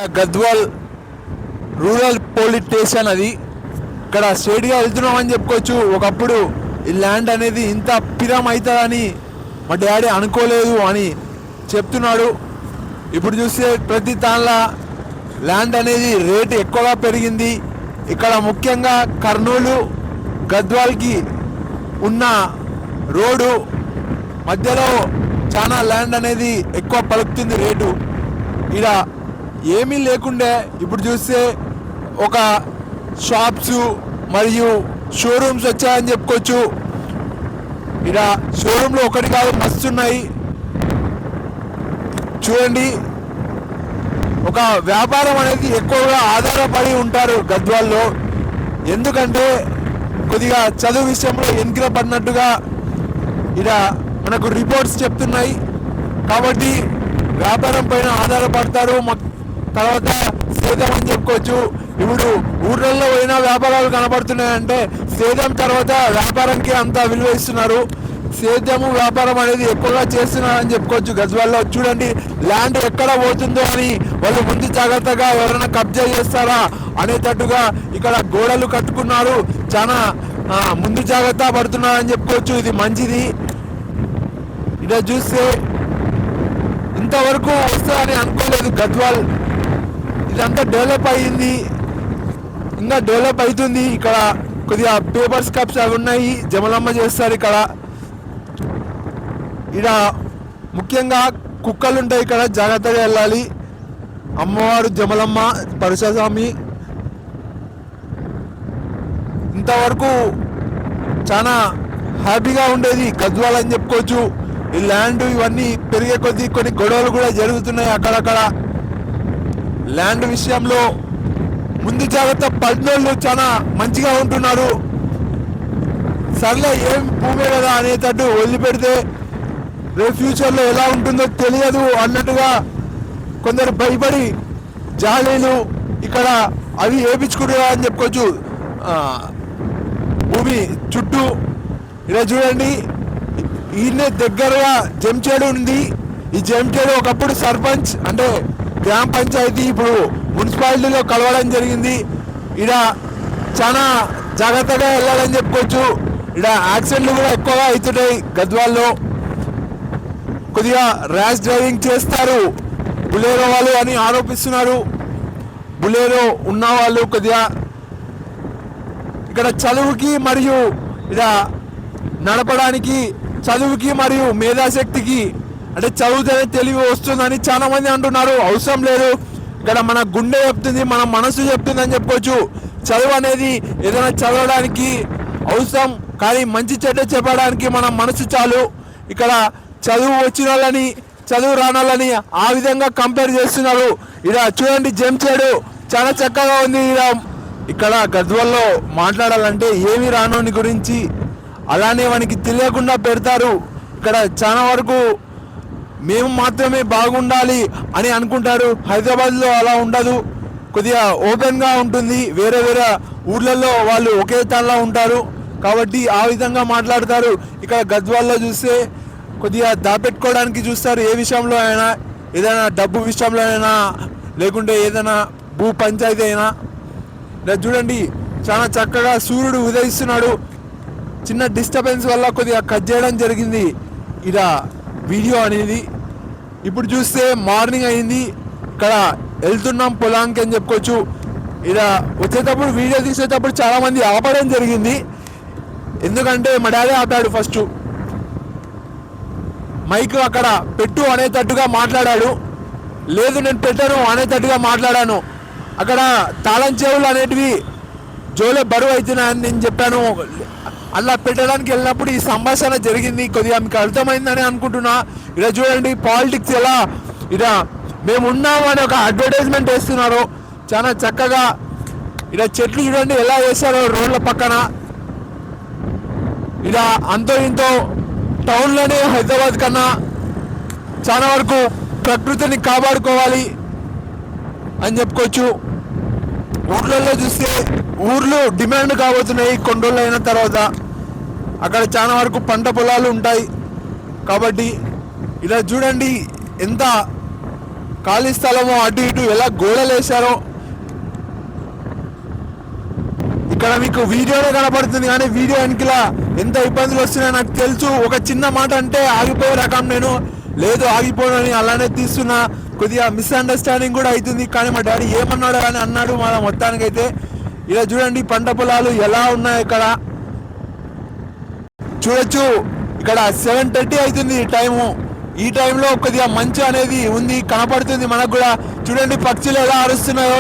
Gadwal rural police station అది. ఇక్కడ స్ట్రేట్గా వెళ్తున్నామని చెప్పుకోవచ్చు. ఒకప్పుడు ఈ ల్యాండ్ అనేది ఇంత పిరం అవుతుందని మా డాడీ అనుకోలేదు అని చెప్తున్నాడు. ఇప్పుడు చూస్తే ప్రతి తాళ్ళ ల్యాండ్ అనేది రేటు ఎక్కువగా పెరిగింది. ఇక్కడ ముఖ్యంగా కర్నూలు గద్వాల్కి ఉన్న రోడ్డు మధ్యలో చాలా ల్యాండ్ అనేది ఎక్కువ పలుకుతుంది రేటు. ఇక్కడ ఏమీ లేకుండే ఇప్పుడు చూస్తే ఒక షాప్స్ మరియు షోరూమ్స్ వచ్చాయని చెప్పుకోవచ్చు. ఇక్కడ షోరూంలో ఒకటి కాదు మస్తు ఉన్నాయి చూడండి. ఒక వ్యాపారం అనేది ఎక్కువగా ఆధారపడి ఉంటారు గద్వాల్లో. ఎందుకంటే కొద్దిగా చదువు విషయంలో వెనుకల పడినట్టుగా ఇక్కడ మనకు రిపోర్ట్స్ చెప్తున్నాయి. కాబట్టి వ్యాపారం పైన ఆధారపడతారు. తర్వాత సేద్యం అని చెప్పుకోవచ్చు. ఇప్పుడు ఊర్లలో పోయిన వ్యాపారాలు కనబడుతున్నాయంటే సేద్యం తర్వాత వ్యాపారంకి అంత విలువ ఇస్తున్నారు. సేద్యము వ్యాపారం అనేది ఎక్కువగా చేస్తున్నారని చెప్పుకోవచ్చు. గద్వాల్లో చూడండి ల్యాండ్ ఎక్కడ పోతుందో అని వాళ్ళు ముందు జాగ్రత్తగా ఎవరైనా కబ్జా చేస్తారా అనేటట్టుగా ఇక్కడ గోడలు కట్టుకున్నారు. చాలా ముందు జాగ్రత్త పడుతున్నారని చెప్పుకోవచ్చు. ఇది మంచిది. ఇలా చూస్తే ఇంతవరకు వస్తుందని అనుకోలేదు గద్వాల్. ఇదంతా డెవలప్ అయ్యింది, ఇంకా డెవలప్ అవుతుంది. ఇక్కడ కొద్దిగా పేపర్స్ కప్స్ అవి ఉన్నాయి, జమలమ్మ చేస్తారు ఇక్కడ. ఇక్కడ ముఖ్యంగా కుక్కలు ఉంటాయి, ఇక్కడ జాగ్రత్తగా వెళ్ళాలి. అమ్మవారు జమలమ్మ పరశుస్వామి. ఇంతవరకు చాలా హ్యాపీగా ఉండేది గద్వాల్ అని చెప్పుకోవచ్చు. ఈ ల్యాండ్ ఇవన్నీ పెరిగే కొద్దీ కొన్ని గొడవలు కూడా జరుగుతున్నాయి అక్కడక్కడ. ల్యాండ్ విషయంలో ముందు జాగ్రత్త పడినోళ్ళు చాలా మంచిగా ఉంటున్నారు. సర్లే ఏం భూమే కదా అనేటట్టు వదిలిపెడితే రేపు ఫ్యూచర్లో ఎలా ఉంటుందో తెలియదు అన్నట్టుగా కొందరు భయపడి జాలీలు ఇక్కడ అవి వేయించుకుంటున్నారు అని చెప్పుకోవచ్చు. భూమి చుట్టూ ఇలా చూడండి, ఈయనే దగ్గరగా జంచేడు ఉంది. ఈ జంచేడు ఒకప్పుడు సర్పంచ్ అంటే గ్రామ పంచాయతీ ఇప్పుడు మున్సిపాలిటీలో కలవడం జరిగింది. ఇక్కడ చాలా జాగ్రత్తగా వెళ్ళాలని చెప్పుకోవచ్చు. ఇక్కడ యాక్సిడెంట్లు కూడా ఎక్కువగా అవుతున్నాయి గద్వాల్లో. కొద్దిగా ర్యాష్ డ్రైవింగ్ చేస్తారు బులేరో వాళ్ళు అని ఆరోపిస్తున్నారు. బులేరో ఉన్న వాళ్ళు కొద్దిగా ఇక్కడ చదువుకి మరియు ఇక్కడ నడపడానికి చదువుకి మరియు మేధాశక్తికి అంటే చదువుతూనే తెలివి వస్తుందని చాలా మంది అంటున్నారు. అవసరం లేదు, ఇక్కడ మన గుండె చెప్తుంది, మన మనసు చెప్తుంది అని చెప్పుకోవచ్చు. చదువు అనేది ఏదైనా చదవడానికి అవసరం, కానీ మంచి చెడ్డ చెప్పడానికి మన మనసు చాలు. ఇక్కడ చదువు వచ్చిన వాళ్ళని చదువు రానోళ్ళని ఆ విధంగా కంపేర్ చేస్తున్నారు. ఇక్కడ చూడండి జంచేడు చాలా చక్కగా ఉంది. ఇక్కడ గద్వాల్లో మాట్లాడాలంటే ఏమి రానోని గురించి అలానే వానికి తెలియకుండా పెడతారు. ఇక్కడ చాలా వరకు మేము మాత్రమే బాగుండాలి అని అనుకుంటారు. హైదరాబాద్లో అలా ఉండదు, కొద్దిగా ఓపెన్గా ఉంటుంది. వేరే వేరే ఊర్లలో వాళ్ళు ఒకే తాళ్ళ ఉంటారు కాబట్టి ఆ విధంగా మాట్లాడతారు. ఇక్కడ గద్వాల్లో చూస్తే కొద్దిగా దాపెట్టుకోవడానికి చూస్తారు. ఏ విషయంలో అయినా, ఏదైనా డబ్బు విషయంలో అయినా, లేకుంటే ఏదైనా భూ పంచాయతీ అయినా. ఇలా చూడండి చాలా చక్కగా సూర్యుడు ఉదయిస్తున్నాడు. చిన్న డిస్టర్బెన్స్ వల్ల కొద్దిగా కట్ చేయడం జరిగింది ఇలా వీడియో అనేది. ఇప్పుడు చూస్తే మార్నింగ్ అయింది, ఇక్కడ వెళ్తున్నాం పొలానికి అని చెప్పుకోవచ్చు. ఇలా వచ్చేటప్పుడు వీడియో తీసేటప్పుడు చాలామంది ఆపడం జరిగింది. ఎందుకంటే మా డాడీ ఆపాడు ఫస్ట్. మైక్ అక్కడ పెట్టు అనేటట్టుగా మాట్లాడాడు. లేదు నేను పెట్టను అనేటట్టుగా మాట్లాడాను. అక్కడ తాళం చెవులు అనేటివి జోలే బరువు అవుతున్నాయని నేను చెప్పాను. అలా పెట్టడానికి వెళ్ళినప్పుడు ఈ సంభాషణ జరిగింది. కొద్దిగా మీకు అర్థమైందని అనుకుంటున్నా. ఇలా చూడండి పాలిటిక్స్ ఎలా ఇలా మేము ఉన్నాము అని ఒక అడ్వర్టైజ్మెంట్ వేస్తున్నారు చాలా చక్కగా. ఇలా చెట్లు చూడండి ఎలా వేస్తారో రోడ్ల పక్కన. ఇలా అంతో ఇంతో టౌన్లోనే హైదరాబాద్ కన్నా చాలా వరకు ప్రకృతిని కాపాడుకోవాలి అని చెప్పుకోవచ్చు. ఊర్లలో చూస్తే ఊర్లు డిమాండ్ కాబోతున్నాయి కొన్ని రోజులు అయిన తర్వాత. అక్కడ చాలా వరకు పంట పొలాలు ఉంటాయి కాబట్టి ఇలా చూడండి ఎంత ఖాళీ స్థలము అటు ఇటు ఎలా గోడలు వేశారో ఇక్కడ మీకు వీడియోనే కనపడుతుంది, కానీ వీడియో వెనకలా ఎంత ఇబ్బందులు వస్తున్నాయో నాకు తెలుసు. ఒక చిన్న మాట అంటే ఆగిపోయే రకం నేను, లేదు ఆగిపోనని అలానే తీస్తున్నా. కొద్దిగా మిస్అండర్స్టాండింగ్ కూడా అవుతుంది, కానీ మా డాడీ ఏమన్నాడు అని అన్నాడు. మన మొత్తానికైతే ఇలా చూడండి పంట పొలాలు ఎలా ఉన్నాయి. ఇక్కడ చూడొచ్చు, ఇక్కడ 7:30 అవుతుంది టైము. ఈ టైంలో కొద్దిగా మంచు అనేది ఉంది, కనపడుతుంది మనకు కూడా. చూడండి పక్షులు ఎలా అరుస్తున్నాయో.